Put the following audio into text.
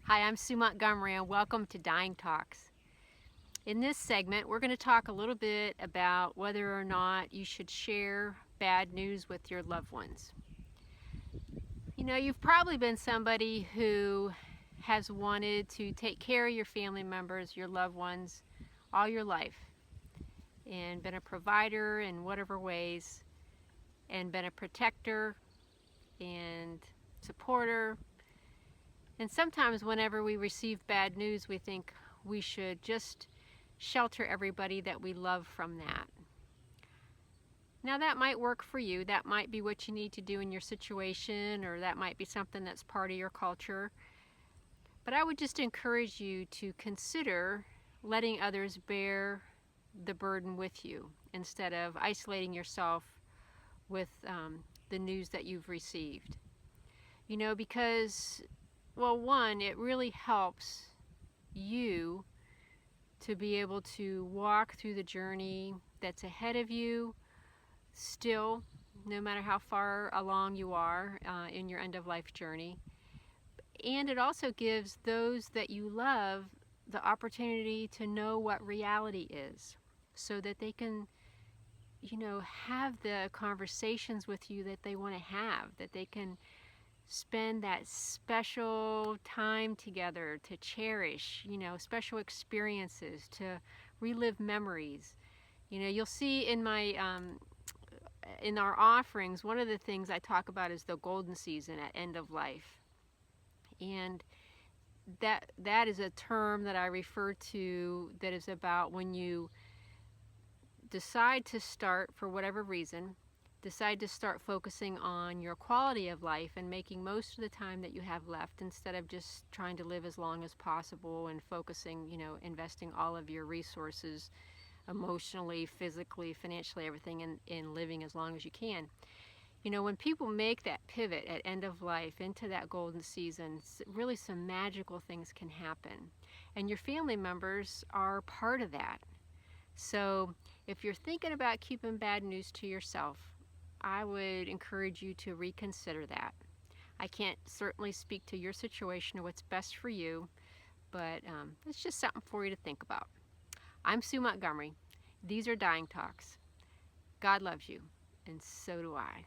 Hi, I'm Sue Montgomery and welcome to Dying Talks. In this segment, we're going to talk a little bit about whether or not you should share bad news with your loved ones. You know, you've probably been somebody who has wanted to take care of your family members, your loved ones, all your life, and been a provider in whatever ways, and been a protector and supporter. And sometimes whenever we receive bad news, we think we should just shelter everybody that we love from that. Now that might work for you. That might be what you need to do in your situation, or that might be something that's part of your culture. But I would just encourage you to consider letting others bear the burden with you instead of isolating yourself with the news that you've received. You know, because, well, one, it really helps you to be able to walk through the journey that's ahead of you still, no matter how far along you are in your end of life journey. And it also gives those that you love the opportunity to know what reality is so that they can, you know, have the conversations with you that they want to have, that they can spend that special time together to cherish, you know, special experiences, to relive memories. You know, you'll see in my in our offerings, one of the things I talk about is the golden season at end of life. And that is a term that I refer to that is about when you decide to start, for whatever reason, decide to start focusing on your quality of life and making most of the time that you have left instead of just trying to live as long as possible and focusing, you know, investing all of your resources emotionally, physically, financially, everything in living as long as you can. You know, when people make that pivot at end of life into that golden season, really some magical things can happen. And your family members are part of that. So if you're thinking about keeping bad news to yourself, I would encourage you to reconsider that. I can't certainly speak to your situation or what's best for you, but it's just something for you to think about. I'm Sue Montgomery. These are Dying Talks. God loves you, and so do I.